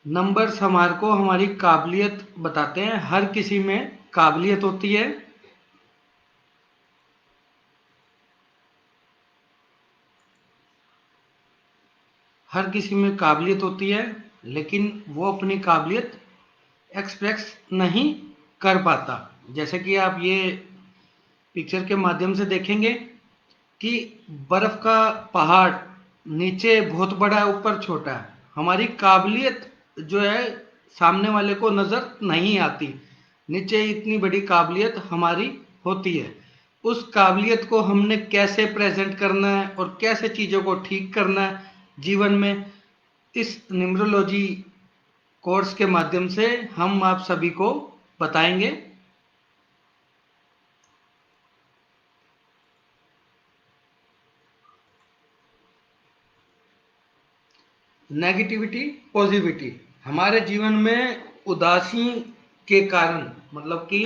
Numbers हमारे को हमारी काबिलियत बताते हैं। हर किसी में काबिलियत होती है, हर किसी में काबिलियत होती है, लेकिन वो अपनी काबिलियत एक्सप्रेस नहीं कर पाता। जैसे कि आप ये पिक्चर के माध्यम से देखेंगे कि बर्फ का पहाड़ नीचे बहुत बड़ा है, ऊपर छोटा है। हमारी काबिलियत जो है सामने वाले को नजर नहीं आती। नीचे इतनी बड़ी काबिलियत हमारी होती है। उस काबिलियत को हमने कैसे प्रेजेंट करना है और कैसे चीजों को ठीक करना है जीवन में, इस न्यूमरोलॉजी कोर्स के माध्यम से हम आप सभी को बताएंगे। Negativity, positivity. हमारे जीवन में उदासी के कारण, मतलब कि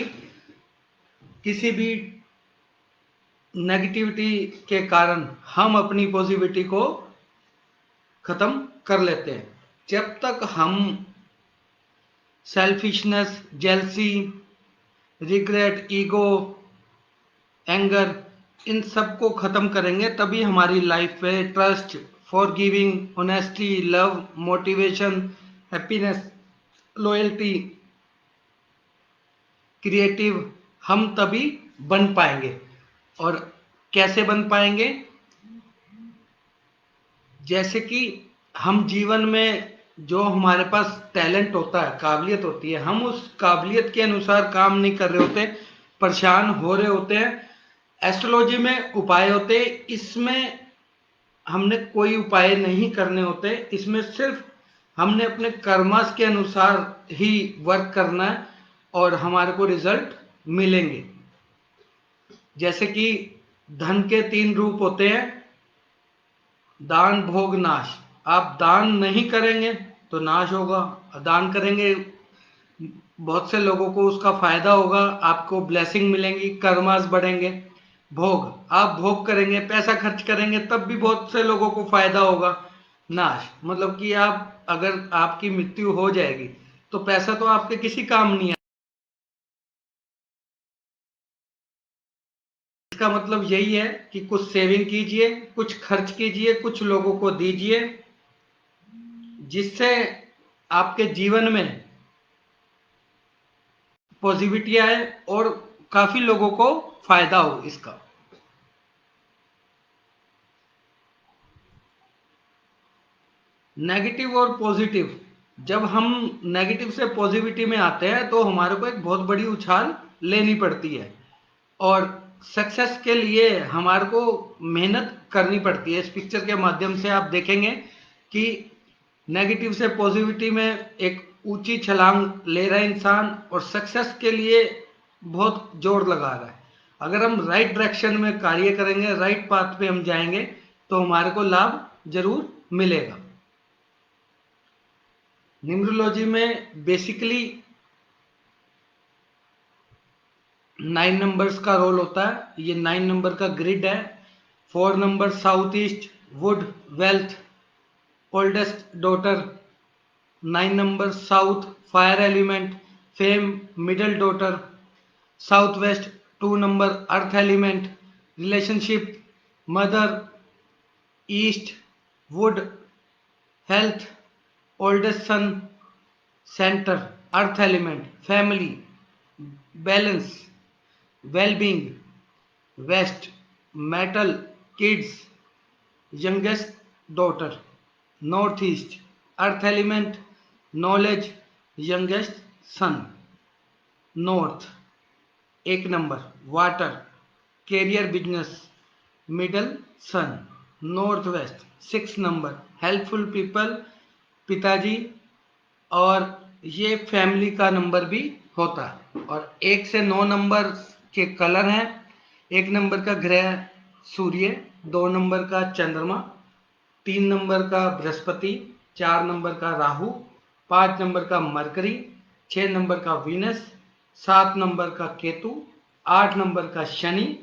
किसी भी नेगेटिविटी के कारण हम अपनी पॉजिटिविटी को खत्म कर लेते हैं। जब तक हम selfishness, jealousy, regret, ego, anger, इन सब को खत्म करेंगे तभी हमारी लाइफ पे trust, forgiving, honesty, love, motivation, happiness, loyalty, creative, हम तभी बन पाएंगे। और कैसे बन पाएंगे? जैसे कि हम जीवन में जो हमारे पास टैलेंट होता है, काबिलियत होती है, हम उस काबिलियत के अनुसार काम नहीं कर रहे होते, परेशान हो रहे होते हैं। एस्ट्रोलॉजी में उपाय होते हैं, इसमें हमने कोई उपाय नहीं करने होते। इसमें सिर्फ हमने अपने कर्मास के अनुसार ही वर्क करना है और हमारे को रिजल्ट मिलेंगे। जैसे कि धन के 3 रूप होते हैं: दान, भोग, नाश। आप दान नहीं करेंगे तो नाश होगा, दान करेंगे बहुत से लोगों को उसका फायदा होगा, आपको ब्लेसिंग मिलेंगी, कर्मास बढ़ेंगे। भोग, आप भोग करेंगे, पैसा खर्च करेंगे, तब भी बहुत से लोगों को फायदा होगा। नाश मतलब कि आप, अगर आपकी मृत्यु हो जाएगी तो पैसा तो आपके किसी काम नहीं है। इसका मतलब यही है कि कुछ सेविंग कीजिए, कुछ खर्च कीजिए, कुछ लोगों को दीजिए, जिससे आपके जीवन में पॉजिटिविटी आए और काफी लोगों को फायदा हो इसका। नेगेटिव और पॉजिटिव, जब हम नेगेटिव से पॉजिटिविटी में आते हैं तो हमारे को एक बहुत बड़ी उछाल लेनी पड़ती है और सक्सेस के लिए हमारे को मेहनत करनी पड़ती है। इस पिक्चर के माध्यम से आप देखेंगे कि नेगेटिव से पॉजिटिविटी में एक ऊंची छलांग ले रहा है इंसान और सक्सेस के लिए बहुत जोर लगा रहा है। अगर हम राइट डायरेक्शन में कार्य करेंगे, राइट पाथ पे हम जाएंगे तो हमारे को लाभ जरूर मिलेगा। न्यूमरोलॉजी में बेसिकली 9 नंबर्स का रोल होता है। ये 9 नंबर का ग्रिड है। 4 number south east, wood, wealth, oldest daughter. 9 number south, fire element, fame, middle daughter. South west 2 number earth element, relationship, mother. East, wood, health, oldest son. Centre, earth element, family, balance, wellbeing. West, metal, kids, youngest daughter. North east, earth element, knowledge, youngest son. North 1 number water, career, business, middle son. North west 6 number helpful people, पिताजी। और ये family का number भी होता है। और 1 से 9 number के कलर हैं: 1 नंबर का ग्रह सूर्य, 2 नंबर का चंद्रमा, 3 नंबर का बृहस्पति, 4 नंबर का राहु, 5 नंबर का मरकरी, 6 नंबर का वीनस, 7 नंबर का केतु, 8 नंबर का शनि,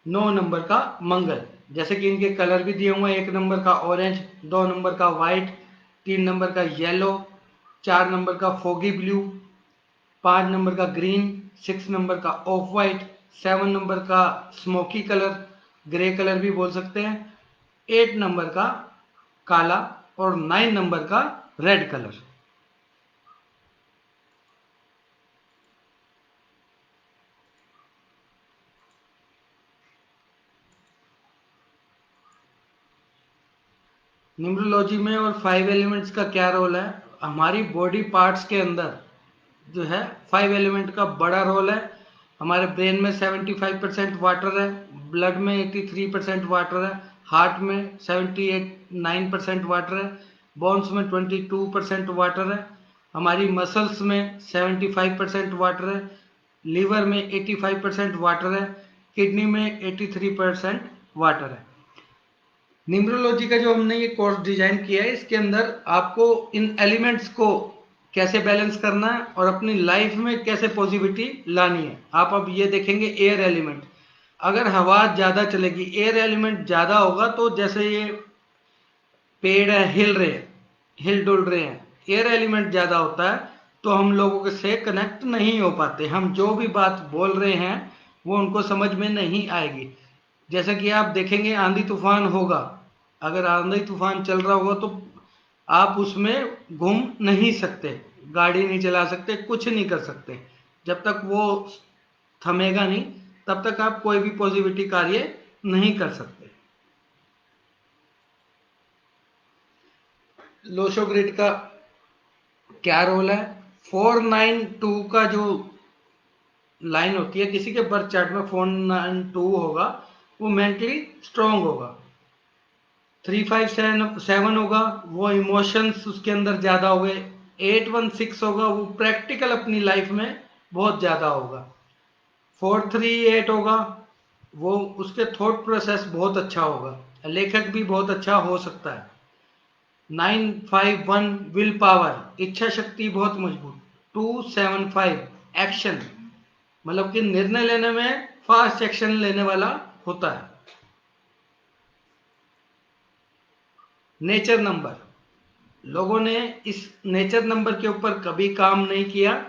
9 नंबर का मंगल। जैसे कि इनके कलर भी दिए हुए हैं: 1 नंबर का ऑरेंज, 2 नंबर का व्हाइट, 3 नंबर का येलो, 4 नंबर का फोगी ब्लू, 5 नंबर का ग्रीन, 6 नंबर का ऑफ वाइट, 7 नंबर का स्मोकी कलर, ग्रे कलर भी बोल सकते हैं, 8 नंबर का काला और 9 नंबर का रेड कलर। न्यूमरोलॉजी में और 5 एलिमेंट्स का क्या रोल है? हमारी बॉडी पार्ट्स के अंदर जो है 5 एलिमेंट का बड़ा रोल है। हमारे ब्रेन में 75% वाटर है, ब्लड में 83% वाटर है, हार्ट में 79% वाटर है, बोन्स में 22% वाटर है, हमारी मसल्स में 75% वाटर है, लीवर में 85% वाटर है, किडनी में 83% वाटर है। न्यूमरोलॉजी का जो हमने ये कोर्स डिजाइन किया है, इसके अंदर आपको इन एलिमेंट्स को कैसे बैलेंस करना है और अपनी लाइफ में कैसे पॉजिटिविटी लानी है। आप अब ये देखेंगे एयर एलिमेंट, अगर हवा ज्यादा चलेगी, एयर एलिमेंट ज्यादा होगा, तो जैसे ये पेड़ है हिल रहे हैं, हिल डुल रहे हैं, एयर एलिमेंट ज्यादा होता है तो हम लोगों से कनेक्ट नहीं हो पाते, हम जो भी बात बोल रहे हैं वो उनको समझ में नहीं आएगी। जैसा कि आप देखेंगे आंधी तूफान होगा, अगर आंधी तूफान चल रहा होगा तो आप उसमें घूम नहीं सकते, गाड़ी नहीं चला सकते, कुछ नहीं कर सकते। जब तक वो थमेगा नहीं तब तक आप कोई भी पॉजिटिविटी कार्य नहीं कर सकते। लोशो ग्रिड का क्या रोल है? 492 का जो लाइन होती है, किसी के बर्थ चार्ट में 492 होगा, वो मेंटली स्ट्रांग होगा। 357 होगा, वो इमोशंस उसके अंदर ज्यादा हो गए। 816 होगा, वो प्रैक्टिकल अपनी लाइफ में बहुत ज्यादा होगा। 438 होगा, वो उसके थॉट प्रोसेस बहुत अच्छा होगा, लेखक भी बहुत अच्छा हो सकता है। 951 विल पावर, इच्छा शक्ति बहुत मजबूत। 275 एक्शन, मतलब कि निर्णय लेने में फास्ट एक्शन लेने वाला होता है। नेचर नंबर, लोगों ने इस नेचर नंबर के ऊपर कभी काम नहीं किया,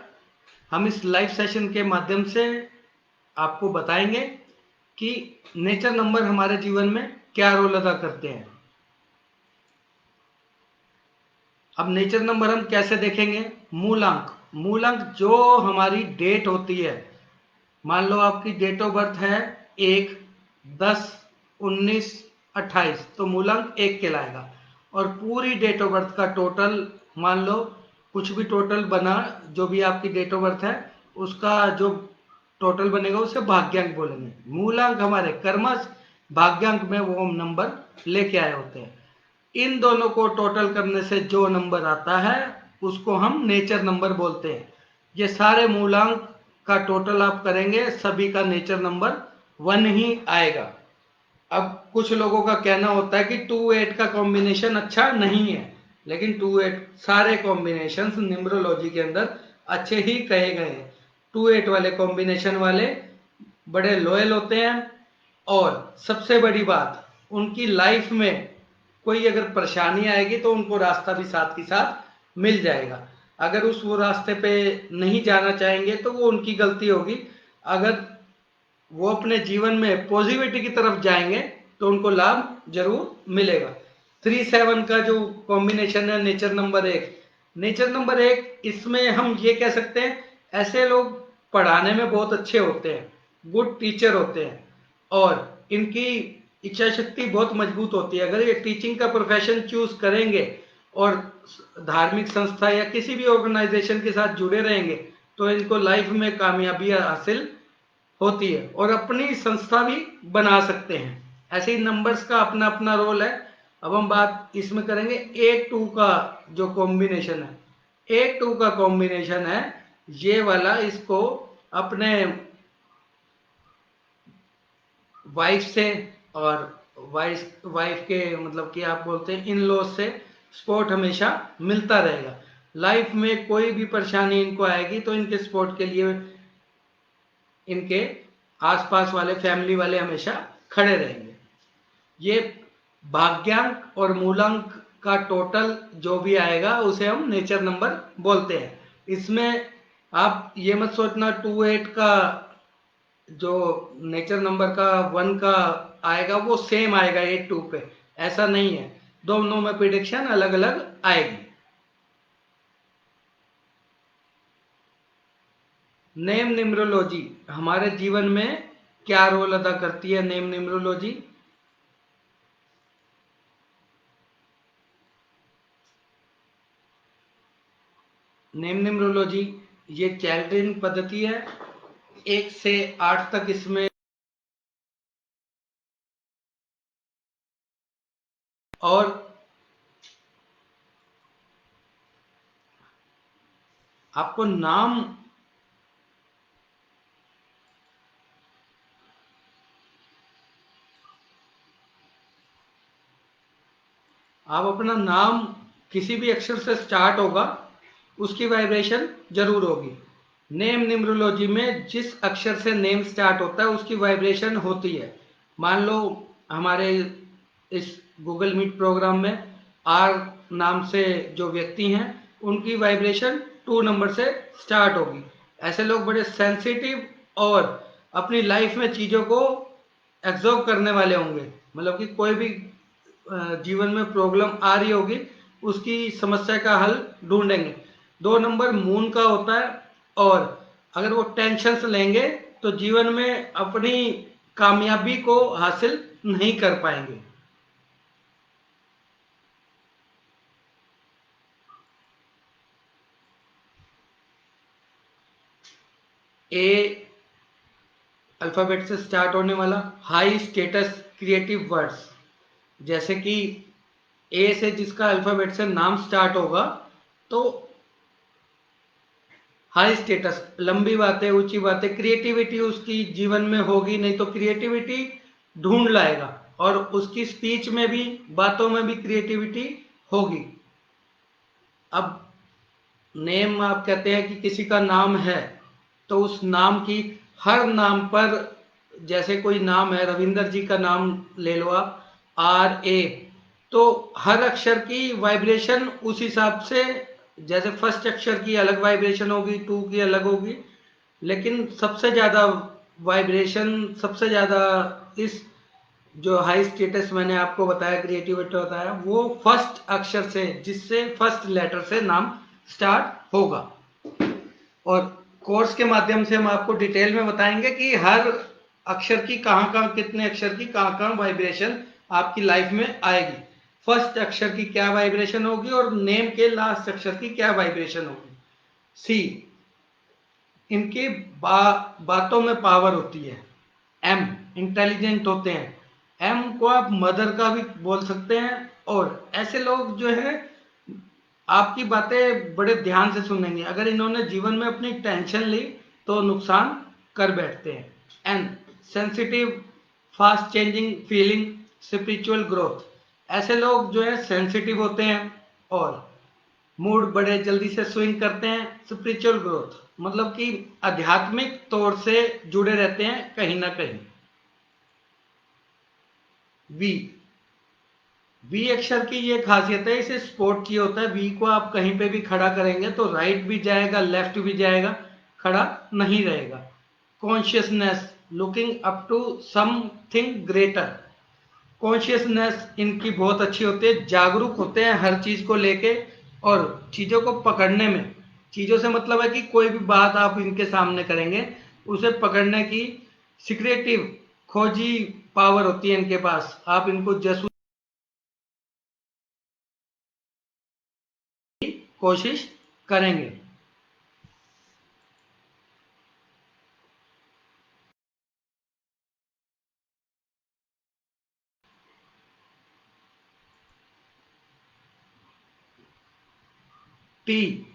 हम इस लाइव सेशन के माध्यम से आपको बताएंगे कि नेचर नंबर हमारे जीवन में क्या रोल अदा करते हैं। अब नेचर नंबर हम कैसे देखेंगे? मूलांक, मूलांक जो हमारी डेट होती है, मान लो आपकी डेट ऑफ बर्थ है 1, 10, 19, 28, तो मूलांक 1 कहलाएगा। और पूरी डेट ऑफ बर्थ का टोटल, मान लो कुछ भी टोटल बना, जो भी आपकी डेट ऑफ बर्थ है उसका जो टोटल बनेगा उसे भाग्यांक बोलेंगे। मूलांक हमारे कर्मज, भाग्यांक में वो हम नंबर लेके आए होते हैं। इन दोनों को टोटल करने से जो नंबर आता है उसको हम नेचर नंबर बोलते हैं। ये सारे मूलांक का टोटल आप करेंगे, सभी का नेचर नंबर 1 ही आएगा। अब कुछ लोगों का कहना होता है कि 2 8 का कॉम्बिनेशन अच्छा नहीं है, लेकिन 2 8 सारे कॉम्बिनेशन न्यूमरोलॉजी के अंदर अच्छे ही कहे गए हैं। 2 8 वाले कॉम्बिनेशन वाले बड़े लॉयल होते हैं, और सबसे बड़ी बात, उनकी लाइफ में कोई अगर परेशानी आएगी तो उनको रास्ता भी साथ के साथ मिल जाएगा। अगर उस वो रास्ते पे नहीं जाना चाहेंगे तो वो उनकी गलती होगी, अगर वो अपने जीवन में पॉजिटिविटी की तरफ जाएंगे तो उनको लाभ जरूर मिलेगा। 3 7 का जो कॉम्बिनेशन है नेचर नंबर 1, नेचर नंबर 1, इसमें हम ये कह सकते हैं ऐसे लोग पढ़ाने में बहुत अच्छे होते हैं, गुड टीचर होते हैं, और इनकी इच्छा शक्ति बहुत मजबूत होती है। अगर ये टीचिंग का प्रोफेशन चूज करेंगे और धार्मिक संस्था या किसी भी ऑर्गेनाइजेशन के साथ जुड़े रहेंगे तो इनको लाइफ में कामयाबी हासिल होती है और अपनी संस्था भी बना सकते हैं। ऐसे ही नंबर्स का अपना अपना रोल है। अब हम बात इसमें करेंगे 8 2 का जो कॉम्बिनेशन है। 8 2 का कॉम्बिनेशन है ये वाला, इसको अपने वाइफ से और वाइफ के मतलब कि आप बोलते हैं इन लॉज से सपोर्ट हमेशा मिलता रहेगा। लाइफ में कोई भी परेशानी इनको आएगी तो इनके सपोर्ट के लिए इनके आसपास वाले फैमिली वाले हमेशा खड़े रहेंगे। ये भाग्यांक और मूलांक का टोटल जो भी आएगा उसे हम नेचर नंबर बोलते हैं। इसमें आप ये मत सोचना 28 का जो नेचर नंबर का 1 का आएगा वो सेम आएगा 82 पे, ऐसा नहीं है, दोनों में प्रिडिक्शन अलग अलग आएगी। नेम न्यूमरोलॉजी हमारे जीवन में क्या रोल अदा करती है? नेम न्यूमरोलॉजी नेम न्यूमरोलॉजी ये चाइल्ड्रिंग पद्धति है, 1 से 8 तक इसमें और आपको नाम आप अपना नाम किसी भी अक्षर से स्टार्ट होगा उसकी वाइब्रेशन जरूर होगी। नेम न्यूमरोलॉजी में जिस अक्षर से नेम स्टार्ट होता है उसकी वाइब्रेशन होती है। मान लो हमारे इस गूगल मीट प्रोग्राम में आर नाम से जो व्यक्ति हैं उनकी वाइब्रेशन 2 नंबर से स्टार्ट होगी। ऐसे लोग बड़े सेंसिटिव और अपनी लाइफ में चीज़ों को एब्जॉर्व करने वाले होंगे, मतलब कि कोई भी जीवन में प्रॉब्लम आ रही होगी उसकी समस्या का हल ढूंढेंगे। 2 नंबर मून का होता है और अगर वो टेंशन लेंगे तो जीवन में अपनी कामयाबी को हासिल नहीं कर पाएंगे। ए अल्फाबेट से स्टार्ट होने वाला हाई स्टेटस क्रिएटिव वर्ड्स, जैसे कि ए से जिसका अल्फाबेट से नाम स्टार्ट होगा तो हाई स्टेटस, लंबी बातें, ऊंची बातें, क्रिएटिविटी उसकी जीवन में होगी, नहीं तो क्रिएटिविटी ढूंढ लाएगा और उसकी स्पीच में भी बातों में भी क्रिएटिविटी होगी। अब नेम आप कहते हैं कि किसी का नाम है तो उस नाम की हर नाम पर, जैसे कोई नाम है रविंदर जी का नाम ले लो आप, RA, तो हर अक्षर की वाइब्रेशन उस हिसाब से, जैसे फर्स्ट अक्षर की अलग वाइब्रेशन होगी, 2 की अलग होगी, लेकिन सबसे ज्यादा वाइब्रेशन, सबसे ज्यादा इस जो हाई स्टेटस मैंने आपको बताया, क्रिएटिविटी बताया, वो फर्स्ट अक्षर से, जिससे फर्स्ट लेटर से नाम स्टार्ट होगा। और कोर्स के माध्यम से हम आपको डिटेल में बताएंगे कि हर अक्षर की कहाँ कहाँ, कितने अक्षर की कहाँ कहाँ वाइब्रेशन आपकी लाइफ में आएगी, फर्स्ट अक्षर की क्या वाइब्रेशन होगी और नेम के लास्ट अक्षर की क्या वाइब्रेशन होगी। सी, इनकी बातों में पावर होती है। एम, इंटेलिजेंट होते हैं। एम को आप मदर का भी बोल सकते हैं और ऐसे लोग जो है आपकी बातें बड़े ध्यान से सुनेंगे, अगर इन्होंने जीवन में अपनी टेंशन ली तो नुकसान कर बैठते हैं। N, sensitive, fast changing feeling, spiritual growth, ऐसे लोग जो है सेंसिटिव होते हैं और मूड बड़े जल्दी से स्विंग करते हैं। स्पिरिचुअल ग्रोथ मतलब कि आध्यात्मिक तौर से जुड़े रहते हैं कहीं ना कहीं। वी, वी अक्षर की ये खासियत है, इसे स्पोर्ट किया होता है। वी को आप कहीं पे भी खड़ा करेंगे तो राइट भी जाएगा, लेफ्ट भी जाएगा, खड़ा नहीं रहेगा। Consciousness, looking up to something greater, consciousness इनकी बहुत अच्छी होती है, जागरूक होते हैं हर चीज को लेके और चीजों को पकड़ने में, चीजों से मतलब है कि कोई भी बात आप इनके सामने करेंगे उसे पकड़ने की सिक्रेटिव, खोजी पावर होती है इनके पास। आप इनको जासूस कोशिश करेंगे। T,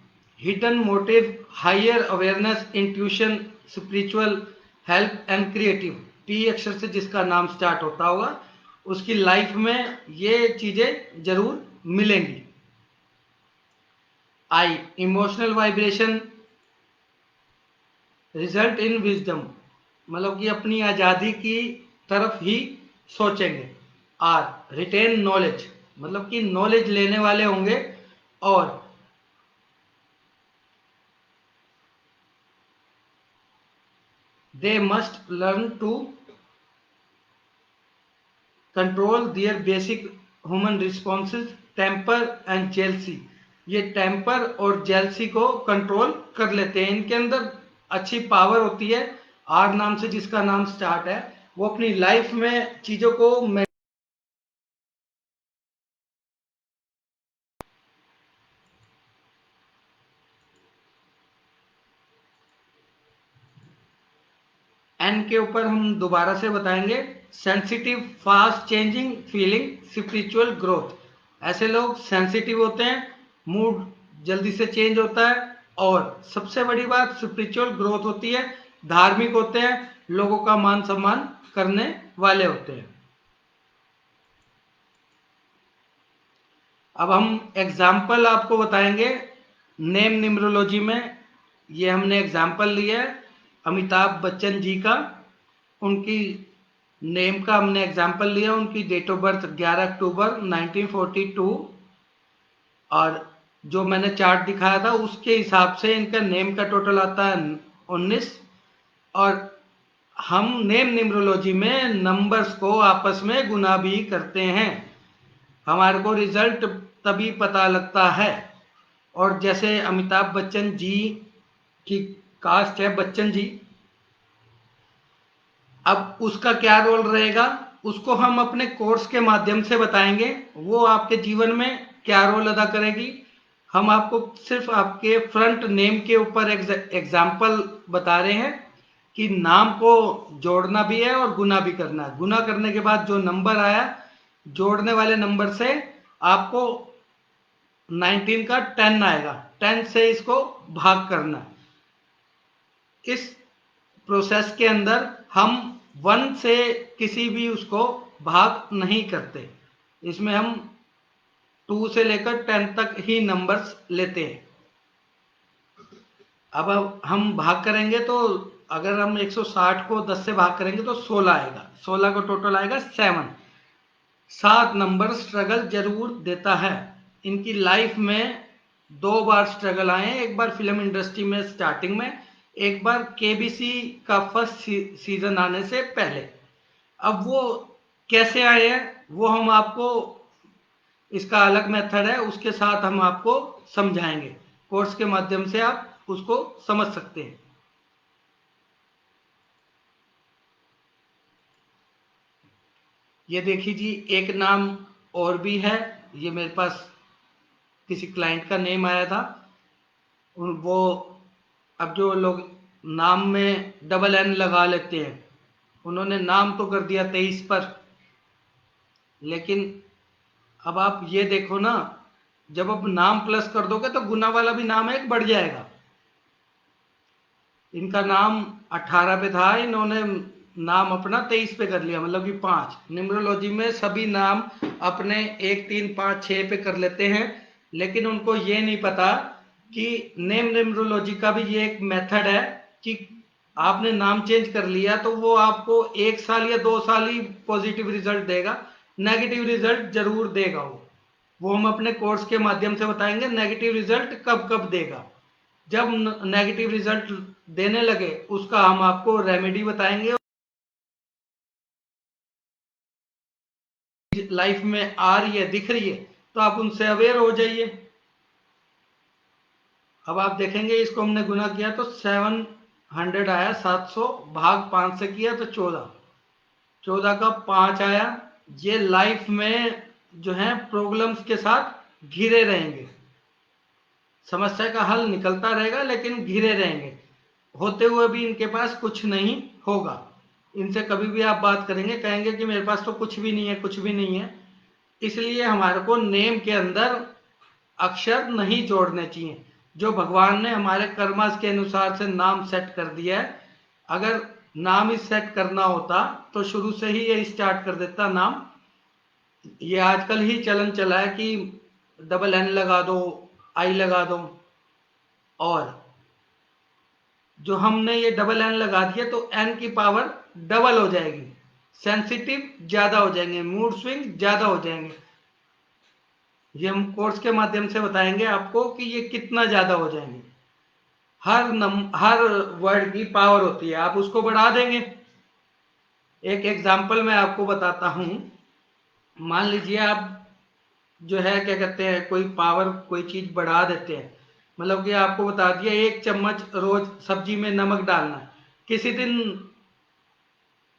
hidden motive, higher awareness, intuition, spiritual help and creative. T अक्षर से जिसका नाम स्टार्ट होता होगा उसकी लाइफ में ये चीजें जरूर मिलेंगी। I, emotional vibration, result in wisdom, मतलब कि अपनी आजादी की तरफ ही सोचेंगे। आर, रिटेन नॉलेज, मतलब कि नॉलेज लेने वाले होंगे और they must learn to control their basic human responses temper and jealousy. ये टेम्पर और जेलसी को कंट्रोल कर लेते हैं, इनके अंदर अच्छी पावर होती है। आर नाम से जिसका नाम स्टार्ट है, वो अपनी लाइफ में चीजों को एन के ऊपर हम दोबारा से बताएंगे। Sensitive, fast changing feeling, spiritual growth. ऐसे लोग सेंसिटिव होते हैं, मूड जल्दी से चेंज होता है, और सबसे बड़ी बात स्पिरिचुअल ग्रोथ होती है, धार्मिक होते हैं, लोगों का मान सम्मान करने वाले होते हैं। अब हम एग्जाम्पल आपको बताएंगे नेम न्यूमरोलॉजी में। ये हमने एग्जाम्पल लिया है अमिताभ बच्चन जी का, उनकी नेम का हमने एग्जाम्पल लिया। उनकी डेट ऑफ बर्थ 11 अक्टूबर 1942, और जो मैंने चार्ट दिखाया था उसके हिसाब से इनका नेम का टोटल आता है 19। और हम नेम न्यूमरोलॉजी में नंबर्स को आपस में गुना भी करते हैं, हमारे को रिजल्ट तभी पता लगता है। और जैसे अमिताभ बच्चन जी की कास्ट है बच्चन जी, अब उसका क्या रोल रहेगा उसको हम अपने कोर्स के माध्यम से बताएंगे, वो आपके जीवन में क्या रोल अदा करेगी। हम आपको सिर्फ आपके फ्रंट नेम के ऊपर एग्जाम्पल बता रहे हैं कि नाम को जोड़ना भी है और गुना भी करना है। गुना करने के बाद जो नंबर आया, जोड़ने वाले नंबर से आपको 19 का 10 आएगा, 10 से इसको भाग करना है। इस प्रोसेस के अंदर हम 1 से किसी भी उसको भाग नहीं करते, इसमें हम 2 से लेकर 10 तक ही नंबर्स लेते हैं। अब हम भाग करेंगे तो अगर हम 160 को 10 से भाग करेंगे तो 16 आएगा, 16 को टोटल आएगा 7। 7 नंबर स्ट्रगल जरूर देता है। इनकी लाइफ में 2 बार स्ट्रगल आए हैं, एक बार फिल्म इंडस्ट्री में स्टार्टिंग में, एक बार केबीसी का फर्स्ट सीजन आने से पहले। अब वो कैसे आए हैं वो हम आपको, इसका अलग मेथड है, उसके साथ हम आपको समझाएंगे, कोर्स के माध्यम से आप उसको समझ सकते हैं। ये देखिए जी, एक नाम और भी है, ये मेरे पास किसी क्लाइंट का नेम आया था। वो, अब जो लोग नाम में डबल एन लगा लेते हैं, उन्होंने नाम तो कर दिया 23 पर, लेकिन अब आप ये देखो ना, जब अब नाम प्लस कर दोगे तो गुना वाला भी नाम एक बढ़ जाएगा। इनका नाम 18 पे था, इन्होंने नाम अपना 23 पे कर लिया, मतलब कि 5। न्यूमरोलॉजी में सभी नाम अपने 1, 3, 5, 6 पे कर लेते हैं, लेकिन उनको ये नहीं पता कि नेम न्यूमरोलॉजी का भी ये एक मेथड है कि आपने नाम चेंज कर लिया तो वो आपको 1 साल या 2 साल ही पॉजिटिव रिजल्ट देगा, नेगेटिव रिजल्ट जरूर देगा। वो हम अपने कोर्स के माध्यम से बताएंगे नेगेटिव रिजल्ट कब कब देगा। जब नेगेटिव रिजल्ट देने लगे उसका हम आपको रेमेडी बताएंगे। लाइफ में आ रही है, दिख रही है, तो आप उनसे अवेयर हो जाइए। अब आप देखेंगे इसको हमने गुना किया तो 700 आया, 700 भाग 5 से किया तो 14, 14 का 5 आया। ये लाइफ में जो है प्रॉब्लम्स के साथ घिरे रहेंगे, समस्या का हल निकलता रहेगा लेकिन घिरे रहेंगे, होते हुए भी इनके पास कुछ नहीं होगा। इनसे कभी भी आप बात करेंगे कहेंगे कि मेरे पास तो कुछ भी नहीं है, कुछ भी नहीं है। इसलिए हमारे को नेम के अंदर अक्षर नहीं जोड़ने चाहिए, जो भगवान ने हमारे कर्मास के अनुसार से नाम सेट कर दिया है। अगर नाम ही सेट करना होता तो शुरू से ही ये स्टार्ट कर देता नाम। ये आजकल ही चलन चला है कि डबल एन लगा दो, आई लगा दो, और जो हमने ये डबल एन लगा दिया तो एन की पावर डबल हो जाएगी, सेंसिटिव ज्यादा हो जाएंगे, मूड स्विंग ज्यादा हो जाएंगे। ये हम कोर्स के माध्यम से बताएंगे आपको कि ये कितना ज्यादा हो जाएंगे। हर वर्ड की पावर होती है, आप उसको बढ़ा देंगे। एक एग्जाम्पल मैं आपको बताता हूं। मान लीजिए आप जो है क्या कहते हैं, कोई पावर कोई चीज बढ़ा देते हैं, मतलब कि आपको बता दिया 1 चम्मच रोज सब्जी में नमक डालना। किसी दिन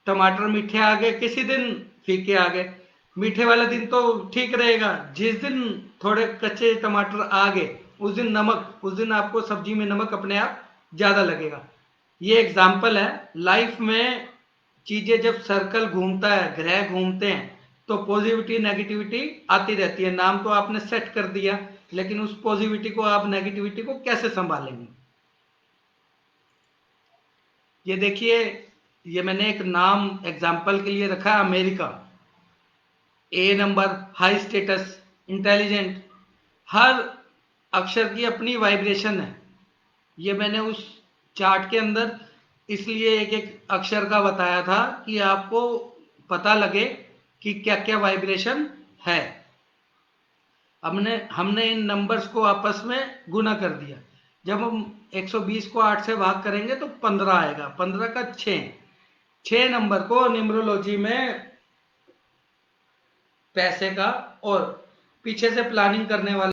टमाटर मीठे आ गए, किसी दिन फीके आ गए। मीठे वाले दिन तो ठीक रहेगा, जिस दिन थोड़े कच्चे टमाटर आ गए उस दिन आपको सब्जी में नमक अपने आप ज्यादा लगेगा। ये एग्जाम्पल है। लाइफ में चीजें जब सर्कल घूमता है, ग्रह घूमते हैं, तो पॉजिटिविटी नेगेटिविटी आती रहती है। नाम तो आपने सेट कर दिया, लेकिन उस पॉजिटिविटी को आप नेगेटिविटी को कैसे संभालेंगे। ये देखिए, ये मैंने एक नाम एग्जाम्पल के लिए रखा है, अमेरिका। ए नंबर, हाई स्टेटस, इंटेलिजेंट। हर अक्षर की अपनी वाइब्रेशन है। ये मैंने उस चार्ट के अंदर इसलिए एक एक अक्षर का बताया था कि आपको पता लगे कि क्या क्या वाइब्रेशन है। हमने हमने इन नंबर्स को आपस में गुना कर दिया। जब हम 120 को 8 से भाग करेंगे तो 15 आएगा। 15 का 6 नंबर को न्यूमरोलॉजी में पैसे का और पीछे से प्लानिंग करने वाले